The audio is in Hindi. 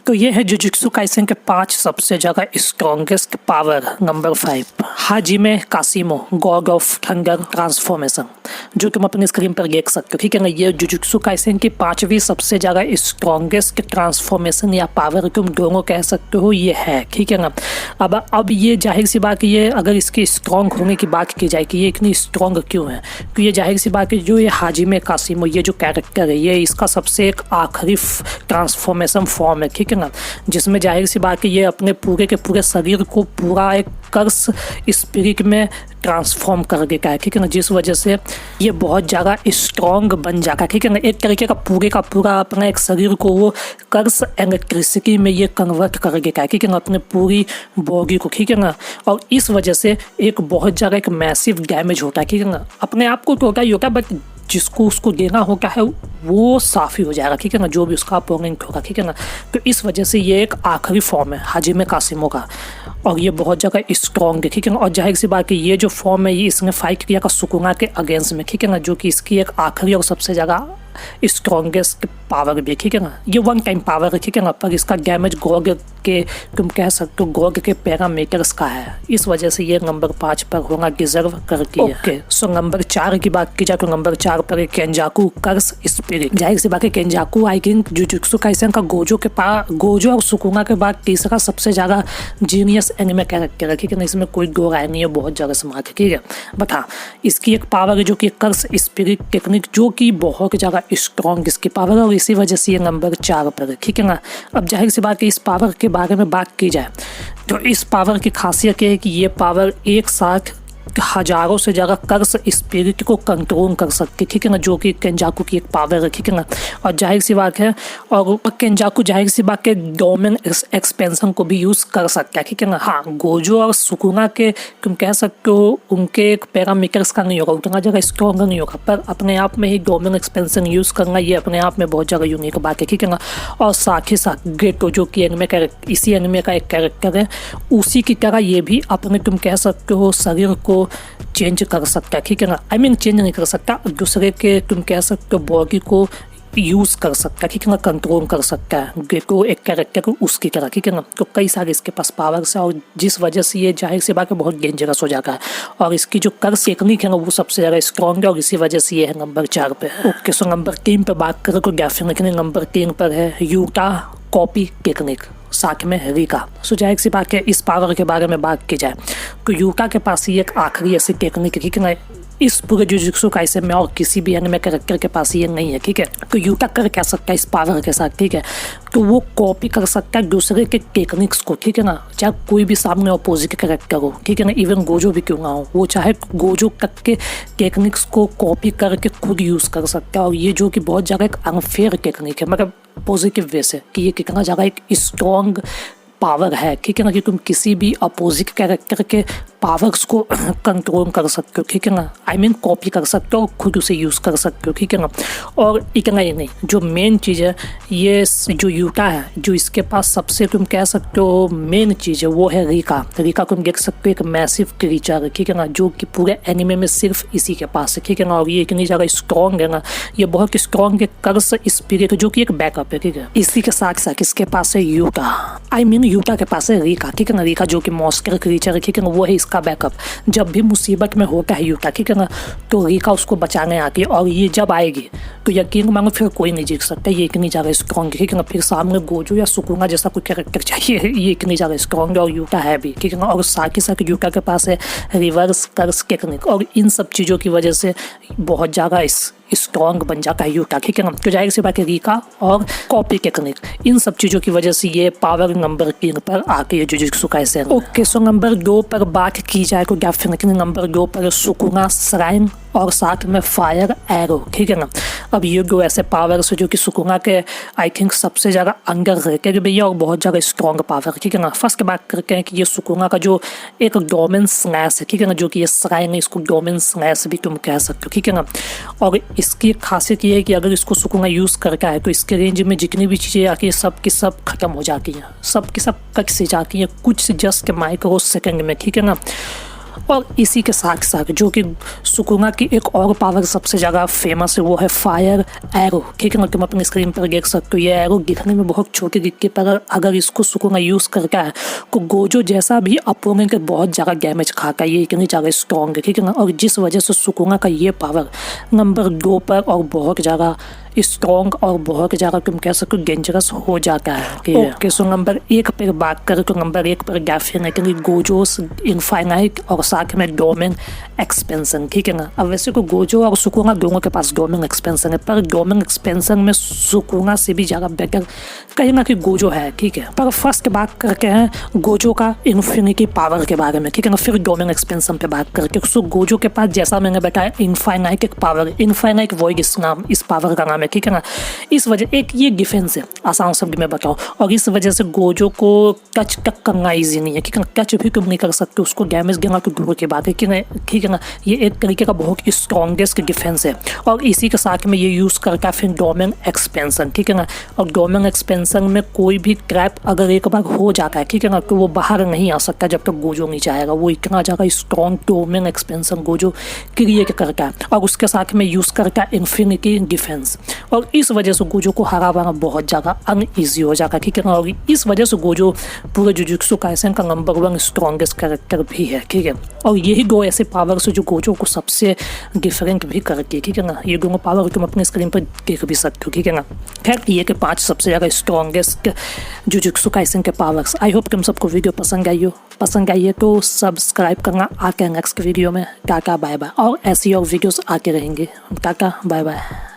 तो ये है जुजुत्सु काइसेन के 5 सबसे ज़्यादा strongest power. Number 5, Hajime Kashimo, god of thunder transformation, जो तुम अपनी स्क्रीन पर देख सकते हो। ठीक है ना, ये जुजुत्सु काइसेन की 5वीं सबसे ज़्यादा स्ट्रॉन्गेस्ट ट्रांसफॉर्मेशन या पावर तुम दोनों कह सकते हो, ये है। ठीक है ना, अब ये जाहिर सी बात ये अगर इसके स्ट्रॉन्ग होने की बात की जाए कि ये इतनी स्ट्रॉन्ग क्यों है, तो ये जाहिर सी बात है जो ये हाजिमे कासिमो ये जो कैरेक्टर है, ये इसका सबसे एक आखिरी ट्रांसफॉर्मेशन फॉर्म है। ठीक है ना, जिसमें जाहिर सी बात है ये अपने पूरे के पूरे शरीर को पूरा एक कर्स स्पिरिट में ट्रांसफॉर्म कर देता है। ठीक है ना, जिस वजह से ये बहुत ज़्यादा स्ट्रॉन्ग बन जाता है। ठीक है ना, एक तरीके का पूरा अपना एक शरीर को वो कर्स इलेक्ट्रिसिटी में ये कन्वर्ट कर देता है। ठीक है ना, अपने पूरी बॉडी को। ठीक है ना, और इस वजह से एक बहुत ज़्यादा एक मैसिव डैमेज होता है। ठीक है ना, अपने आप को तो होता ही होता है, बट जिसको उसको देना होता है वो साफ़ ही हो जाएगा। ठीक है ना, जो भी उसका अपोनेंट होगा। ठीक है ना, तो इस वजह से ये एक आखिरी फॉर्म है हाजिमे कासिमो का, और ये बहुत ज़्यादा स्ट्रॉन्ग है। ठीक है ना, और जाहिर सी बात है ये जो फॉर्म है ये इसने फाइट किया का सुकुना के अगेंस्ट में। ठीक है ना, जो कि इसकी एक आखिरी और सबसे ज़्यादा स्ट्रॉन्गेस्ट पावर भी। ठीक है ना, ये वन टाइम पावर है। ठीक है ना, पर इसका डैमेज गॉग के तुम कह सकते हो गॉग के पैरामीटर्स का है, इस वजह से ये नंबर 5 पर होना डिजर्व करती है। ओके, सो नंबर 4 की बात की जाए तो नंबर 4 पर है केंजाकू कर्स स्पिरिट। जाहिर सी बात है केंजाकू आई थिंक जुजुत्सु काइसेन का गोजो और सुकुना के बाद तीसरा सबसे ज़्यादा जीनियस एनिमे कैरेक्टर है। ठीक है ना, इसमें कोई दो राय नहीं है, बहुत ज़्यादा स्मार्ट है। ठीक है, बट हाँ इसकी एक पावर है जो कि कर्स स्पिरिट टेक्निक, जो कि बहुत ज़्यादा स्ट्रॉन्ग इसकी पावर है, और इसी वजह से ये नंबर 4 पर है। ठीक है ना, अब जाहिर सी बात है इस पावर के बारे में बात की जाए तो इस पावर की खासियत ये है कि ये पावर एक साथ हजारों से ज़्यादा कर्स स्पिरिट को कंट्रोल कर सकती है। ठीक है ना, जो कि केंजाकू की एक पावर है। ठीक है ना, और जाहिर सी बात है और केंजाकू जाहिर सी बात के डोमेन एक्सपेंशन को भी यूज़ कर सकता है। ठीक है ना, हाँ गोजो और सुकुना के तुम कह सकते हो उनके एक पैरामीटर्स का नहीं होगा, उतना ज़्यादा स्ट्रॉन्ग नहीं होगा, पर अपने आप में ही डोमेन एक्सपेंशन यूज़ करना ये अपने आप में बहुत ज़्यादा यूनिक बात है। ठीक है ना, और साथ ही साथ गेटो जो कि इसी एनिमे का एक कैरेक्टर है, उसी की तरह ये भी अपने तुम कह सकते हो शरीर को चेंज कर सकता है। ठीक है ना, चेंज नहीं कर सकता, दूसरे के तुम कह सकते हो बॉडी को यूज़ कर सकता है। ठीक है ना, कंट्रोल कर सकता है गेटो एक कैरेक्टर को उसकी तरह। ठीक है ना, तो कई सारे इसके पास पावर्स है, और जिस वजह से ये जाहिर सी बात है बहुत डेंजरस हो जाता है, और इसकी जो कर्स टेक्निक है ना वो सबसे ज़्यादा स्ट्रॉन्ग है, और इसी वजह से ये है नंबर 4 पे। ओके, सो नंबर 3 पे बात करें तो डेफिनेटली नंबर 3 पर है यूटा कॉपी टेक्निक, साथ में रिका। सो जाहिर सी बात है इस पावर के बारे में बात की जाए तो यूटा के पास ही एक आखिरी ऐसी टेक्निक है। ठीक है ना, इस पूरे जुजुत्सु काइसेन में और किसी भी एनिमे कैरेक्टर के पास ये नहीं है। ठीक है, तो यूटा कर क्या सकता है इस पावर के साथ, ठीक है, तो वो कॉपी कर सकता है दूसरे के टेक्निक्स को। ठीक है ना, चाहे कोई भी सामने अपोजिट कैरेक्टर हो, ठीक है ना, इवन गोजो भी क्यों ना हो, वो चाहे गोजो तक के टेक्निक्स को कॉपी करके खुद यूज़ कर सकता है, और ये जो कि बहुत ज़्यादा एक अनफेयर टेक्निक है, मतलब पॉजिटिव वे से कि ये कितना ज़्यादा एक स्ट्रॉन्ग पावर है। ठीक है ना, कि तुम किसी भी अपोजिट कैरेक्टर के पावर्स को कंट्रोल कर सकते हो। ठीक है ना, कॉपी कर सकते हो, खुद उसे यूज़ कर सकते हो। ठीक है ना, और इतना ही नहीं, जो मेन चीज़ है ये जो यूटा है, जो इसके पास सबसे तुम कह सकते हो मेन चीज़ है वो है रिका। रिका तुम देख सकते हो एक मैसिव क्रीचर है। ठीक है ना, जो कि पूरे एनिमे में सिर्फ इसी के पास है। ठीक है ना, और ये इतनी ज़्यादा स्ट्रॉन्ग है ना, ये बहुत स्ट्रॉन्ग है कर्स स्पिरिट, जो कि एक बैकअप है। ठीक है, इसी के साथ साथ इसके पास है यूटा यूटा के पास है रिका। ठीक है ना, रिका जो कि मॉन्स्टर क्रीचर है। ठीक है ना, वो है इसका बैकअप। जब भी मुसीबत में होता है यूटा, ठीक है ना, तो रिका उसको बचाने आती है, और ये जब आएगी तो यकीन मानो फिर कोई नहीं जीत सकता, ये इतनी ज़्यादा स्ट्रॉन्ग है। ठीक है ना, फिर सामने गोजो या सुकुना जैसा कोई कैरेक्टर चाहिए, ये इतनी ज़्यादा स्ट्रॉन्ग है, और यूटा है भी। ठीक है ना, और साथ ही साथ यूटा के पास है रिवर्स कर्स टेक्निक, और इन सब चीज़ों की वजह से बहुत ज़्यादा स्ट्रॉन्ग बन जाता है यूटा। ठीक है ना, तो जाहिर सी बात है रिका और कॉपी टेक्निक, इन सब चीज़ों की वजह से ये पावर नंबर 3 पर आके ये jujutsu Kaisen. Okay, so number 2 पर बात की जाए तो डेफिनेटली नंबर 2 पर सुकुना श्राइन और साथ में फायर एरो। ठीक है ना, अब ये दो ऐसे पावर्स है जो कि सुकुना के आई थिंक सबसे ज़्यादा अंडर रेटेड भी है, और बहुत ज़्यादा स्ट्रॉन्ग पावर। ठीक है ना, फर्स्ट बात करते हैं कि ये सुकुना का जो एक डोमेन स्लैश है। ठीक है ना, जो कि ये श्राइन है, इसको डोमेन स्लैश भी तुम कह सकते हो। ठीक है ना, और इसकी खासियत ये है कि अगर इसको सुकुना यूज़ करता है तो इसके रेंज में जितनी भी चीज़ें आती है सब की सब खत्म हो जाती हैं, सब की सब कट से जाती हैं कुछ जस्ट के माइक्रो सेकंड में। ठीक है ना, और इसी के साथ साथ जो कि सुकुना की एक और पावर सबसे ज़्यादा फेमस है वो है फायर एरो। ठीक है ना, तुम अपनी स्क्रीन पर देख सकते हो ये एरो दिखने में बहुत छोटी दिखती है, पर अगर इसको सुकुना यूज़ करता है तो गोजो जैसा भी अपोनेंट के बहुत ज़्यादा डैमेज खाता है। ये इतनी ज़्यादा स्ट्रॉन्ग है, ठीक है ना, और जिस वजह से सुकुना का ये पावर नंबर 2 पर और बहुत ज़्यादा स्ट्रॉन्ग और बहुत ज़्यादा तुम कह सकते हो डेंजरस हो जाता है। ओके, सो नंबर 1 पर बात करें तो नंबर 1 पर डेफिनेटली गोजोस इनफाइनाइट और साथ में डोमेन एक्सपेंशन। ठीक है ना, अब वैसे तो गोजो और सुकुना दोनों के पास डोमेन एक्सपेंशन है, पर डोमेन एक्सपेंशन में सुकुना से भी ज़्यादा बेटर कहीं ना कि गोजो है। ठीक है, पर फर्स्ट बात करके हैं गोजो का इन्फिनिटी पावर के बारे में। ठीक है ना, फिर डोमेन एक्सपेंशन पे बात करके। सो गोजो के पास जैसा मैंने बताया इनफाइनाइट एक पावर, इनफाइनाइट वॉइड इस पावर का नाम है। ठीक है ना, इस वजह एक ये डिफेंस है आसान शब्द में बताओ, और इस वजह से गोजो को टच तक करना ईजी नहीं है। ठीक है ना, टच भी तुम नहीं कर सकते, उसको डैमेज देना तो दूर की बात है। ठीक है ना, ये एक तरीके का बहुत स्ट्रॉन्गेस्ट डिफेंस है, और इसी के साथ में ये यूज़ करता है फिर डोमेन एक्सपेंशन। ठीक है ना, और डोमेन एक्सपेंशन में कोई भी ट्रैप अगर एक बार हो जाता है, ठीक है ना, तो वो बाहर नहीं आ सकता जब तक गोजो नहीं चाहेगा। वो इतना ज़्यादा strong domain expansion Gojo create करता है, और उसके साथ में यूज़ करता है इन्फिनिटी डिफेंस, और इस वजह से गोजो को हरा पाना बहुत ज़्यादा अनईजी हो जाता है। ठीक है ना, और इस वजह से गोजो पूरे जुजुत्सु काइसेन का नंबर 1 स्ट्रॉन्गेस्ट कैरेक्टर भी है। ठीक है, और यही दो ऐसे पावर्स जो गोजो को सबसे डिफरेंट भी करती है। ठीक है ना, ये दोनों पावर तुम अपने स्क्रीन पर देख भी सकते हो। ठीक है ना, खैर ये के 5 सबसे ज़्यादा स्ट्रॉन्गेस्ट जुजुत्सु काइसेन के पावर्स। आई होप तुम सबको वीडियो पसंद आई है तो सब्सक्राइब करना। आके नेक्स्ट वीडियो में टाटा बाय बाय, और ऐसी और वीडियोस आके रहेंगे। Tata bye bye.